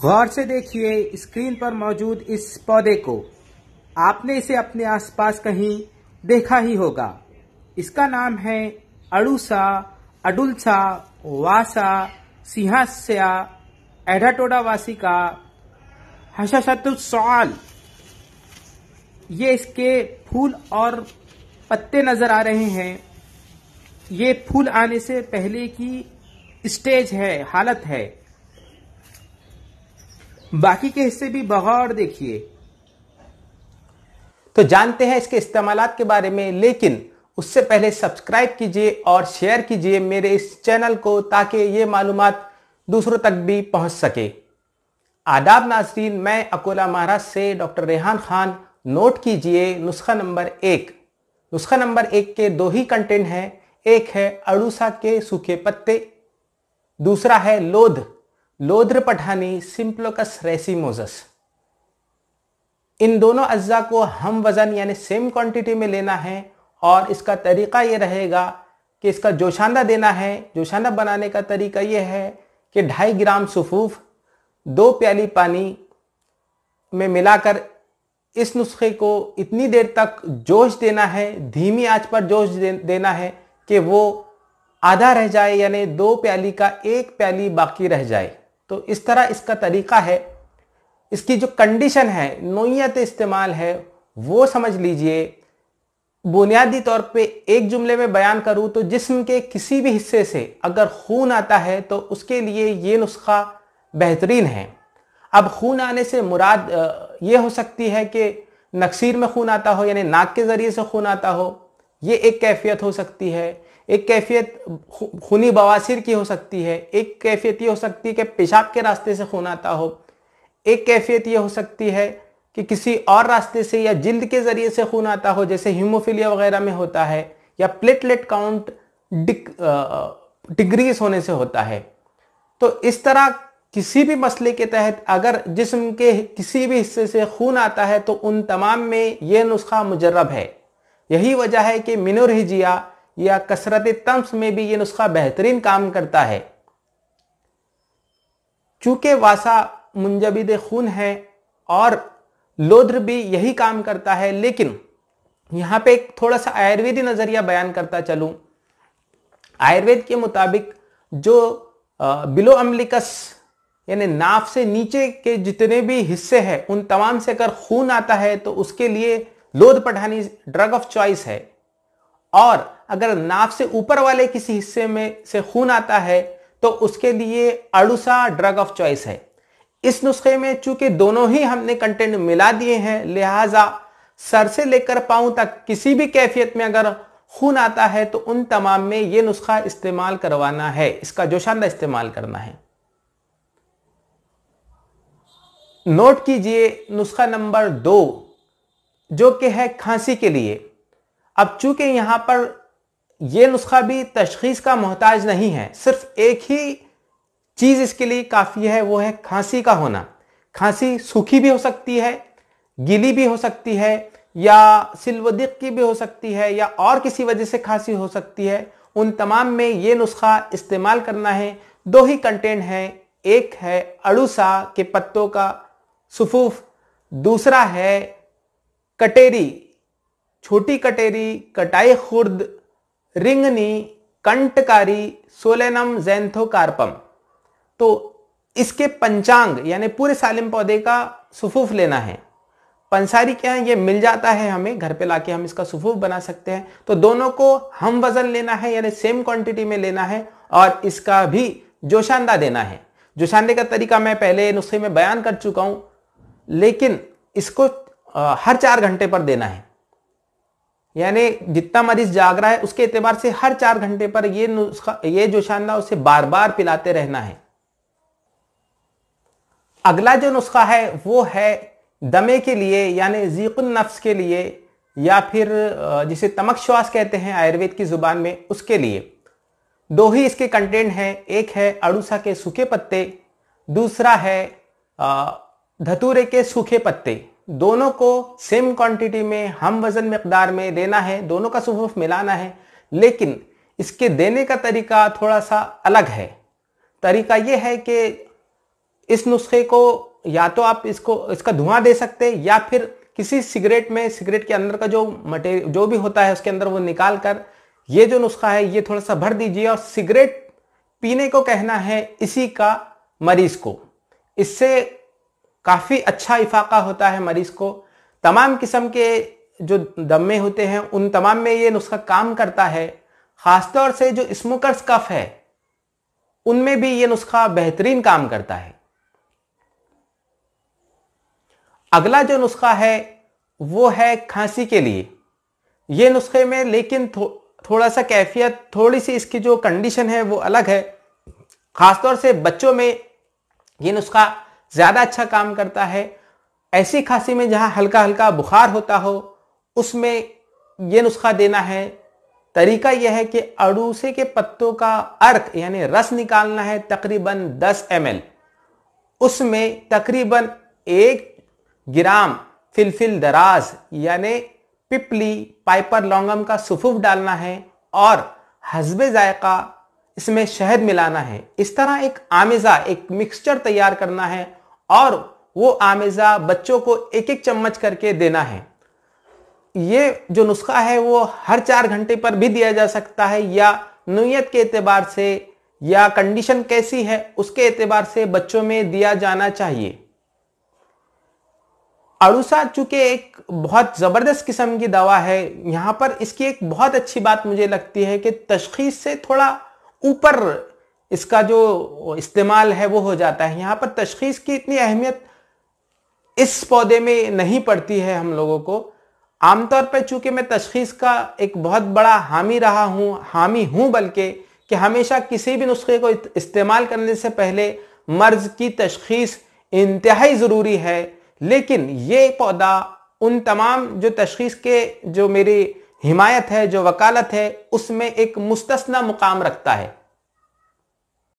गौर से देखिए स्क्रीन पर मौजूद इस पौधे को। आपने इसे अपने आसपास कहीं देखा ही होगा। इसका नाम है अड़ूसा, अडुलसा, वासा, सिंहास्या, एडाटोडा वासिका, हशशतुस्सॉल। ये इसके फूल और पत्ते नजर आ रहे हैं। ये फूल आने से पहले की स्टेज है, हालत है। बाकी के हिस्से भी बगौर देखिए। तो जानते हैं इसके इस्तेमालात के बारे में, लेकिन उससे पहले सब्सक्राइब कीजिए और शेयर कीजिए मेरे इस चैनल को, ताकि ये मालूमात दूसरों तक भी पहुंच सके। आदाब नाज़रीन, मैं अकोला महाराष्ट्र से डॉक्टर रेहान खान। नोट कीजिए नुस्खा नंबर 1। नुस्खा नंबर 1 के दो ही कंटेंट हैं। एक है अड़ूसा के सूखे पत्ते, दूसरा है लोध्र पठानी सिम्प्लोकस रेसिमोसस। इन दोनों अज्जा को हम वजन यानी सेम क्वांटिटी में लेना है और इसका तरीका ये रहेगा कि इसका जोशांदा देना है। जोशांदा बनाने का तरीका ये है कि 2.5 ग्राम सुफूफ 2 प्याली पानी में मिलाकर इस नुस्खे को इतनी देर तक जोश देना है, धीमी आंच पर जोश देना है कि वो आधा रह जाए, यानी 2 प्याली का 1 प्याली बाकी रह जाए। तो इस तरह इसका तरीका है। इसकी जो कंडीशन है, नोयत इस्तेमाल है, वो समझ लीजिए। बुनियादी तौर पे एक जुमले में बयान करूं तो जिस्म के किसी भी हिस्से से अगर खून आता है तो उसके लिए ये नुस्खा बेहतरीन है। अब खून आने से मुराद ये हो सकती है कि नक्सीर में खून आता हो, यानी नाक के जरिए से खून आता हो, ये एक कैफियत हो सकती है। एक कैफियत खूनी बवासीर की हो सकती है। एक कैफियत ये हो सकती है कि पेशाब के रास्ते से खून आता हो। एक कैफियत ये हो सकती है कि किसी और रास्ते से या जिल्द के जरिए से खून आता हो, जैसे हीमोफीलिया वगैरह में होता है, या प्लेटलेट काउंट डिक्रीज होने से होता है। तो इस तरह किसी भी मसले के तहत अगर जिस्म के किसी भी हिस्से से खून आता है तो उन तमाम में यह नुस्खा मुजर्रब है। यही वजह है कि मिनोरहिजिया या कसरत तम्स में भी यह नुस्खा बेहतरीन काम करता है। चूंकि वासा मुंजबिद खून है और लोध्र भी यही काम करता है, लेकिन यहां पे एक थोड़ा सा आयुर्वेदी नजरिया बयान करता चलूं। आयुर्वेद के मुताबिक जो बिलो अम्लिकस यानी नाफ से नीचे के जितने भी हिस्से हैं उन तमाम से अगर खून आता है तो उसके लिए लोध पठानी ड्रग ऑफ चॉइस है। और अगर नाफ से ऊपर वाले किसी हिस्से में से खून आता है तो उसके लिए अड़ूसा ड्रग ऑफ चॉइस है। इस नुस्खे में चूंकि दोनों ही हमने कंटेंट मिला दिए हैं, लिहाजा सर से लेकर पांव तक किसी भी कैफियत में अगर खून आता है तो उन तमाम में यह नुस्खा इस्तेमाल करवाना है। इसका जोशांदा इस्तेमाल करना है। नोट कीजिए नुस्खा नंबर 2, जो कि है खांसी के लिए। अब चूंकि यहां पर यह नुस्खा भी तशखीस का मोहताज नहीं है, सिर्फ एक ही चीज इसके लिए काफी है, वो है खांसी का होना। खांसी सूखी भी हो सकती है, गीली भी हो सकती है, या सिलवदिक की भी हो सकती है, या और किसी वजह से खांसी हो सकती है। उन तमाम में ये नुस्खा इस्तेमाल करना है। दो ही कंटेंट हैं। एक है अड़ूसा के पत्तों का सुफूफ, दूसरा है कटेरी, छोटी कटेरी, कटाई खुर्द, रिंगनी, कंटकारी, सोलेनम ज़ैंथोकार्पम। तो इसके पंचांग यानी पूरे सालिम पौधे का सुफूफ लेना है। पंसारी क्या है, ये मिल जाता है हमें, घर पे लाके हम इसका सुफूफ बना सकते हैं। तो दोनों को हम वजन लेना है, यानी सेम क्वांटिटी में लेना है, और इसका भी जोशांदा देना है। जोशांदे का तरीका मैं पहले नुस्खे में बयान कर चुका हूं, लेकिन इसको हर 4 घंटे पर देना है। यानी जितना मरीज जाग रहा है उसके एतबार से हर 4 घंटे पर ये जोशांदा उसे बार बार पिलाते रहना है। अगला जो नुस्खा है वो है दमे के लिए, यानी ज़ीक़ुन नफ्स के लिए, या फिर जिसे तमक श्वास कहते हैं आयुर्वेद की जुबान में, उसके लिए। दो ही इसके कंटेंट हैं। एक है अड़ूसा के सूखे पत्ते, दूसरा है धतूरे के सूखे पत्ते। दोनों को सेम क्वांटिटी में हम वजन मिकदार में लेना है, दोनों का सुफूफ मिलाना है, लेकिन इसके देने का तरीका थोड़ा सा अलग है। तरीका यह है कि इस नुस्खे को या तो आप इसका धुआं दे सकते हैं या फिर किसी सिगरेट में, सिगरेट के अंदर का जो मटेरियल जो भी होता है उसके अंदर वो निकाल कर ये जो नुस्खा है ये थोड़ा सा भर दीजिए और सिगरेट पीने को कहना है इसी का मरीज को। इससे काफी अच्छा इफाका होता है मरीज को। तमाम किस्म के जो दम्मे होते हैं उन तमाम में ये नुस्खा काम करता है। खासतौर से जो स्मोकर्स कफ है उनमें भी ये नुस्खा बेहतरीन काम करता है। अगला जो नुस्खा है वो है खांसी के लिए। ये नुस्खे में लेकिन थोड़ा सा कैफियत, थोड़ी सी इसकी जो कंडीशन है वो अलग है। खासतौर से बच्चों में ये नुस्खा ज्यादा अच्छा काम करता है। ऐसी खांसी में जहां हल्का हल्का बुखार होता हो उसमें यह नुस्खा देना है। तरीका यह है कि अड़ूसे के पत्तों का अर्क यानी रस निकालना है तकरीबन 10 ml। उसमें तकरीबन 1 ग्राम फिलफिल दराज यानी पिपली, पाइपर लौंगम का सुफूफ डालना है और हस्बे जायका इसमें शहद मिलाना है। इस तरह एक आमेजा, एक मिक्सचर तैयार करना है और वो आमेजा बच्चों को 1-1 चम्मच करके देना है। ये जो नुस्खा है वो हर 4 घंटे पर भी दिया जा सकता है या नोयत के एतबार से या कंडीशन कैसी है उसके एतबार से बच्चों में दिया जाना चाहिए। अड़ूसा चूंकि एक बहुत जबरदस्त किस्म की दवा है, यहां पर इसकी एक बहुत अच्छी बात मुझे लगती है कि तशखीस से थोड़ा ऊपर इसका जो इस्तेमाल है वो हो जाता है। यहां पर तशखीस की इतनी अहमियत इस पौधे में नहीं पड़ती है हम लोगों को। आमतौर पर चूंकि मैं तशखीस का एक बहुत बड़ा हामी हूं बल्कि कि हमेशा किसी भी नुस्खे को इस्तेमाल करने से पहले मर्ज की तशखीस इंतहाई जरूरी है। लेकिन ये पौधा उन तमाम जो तशखीस के जो मेरी हिमायत है, जो वकालत है, उसमें एक मुस्तस्ना मुकाम रखता है।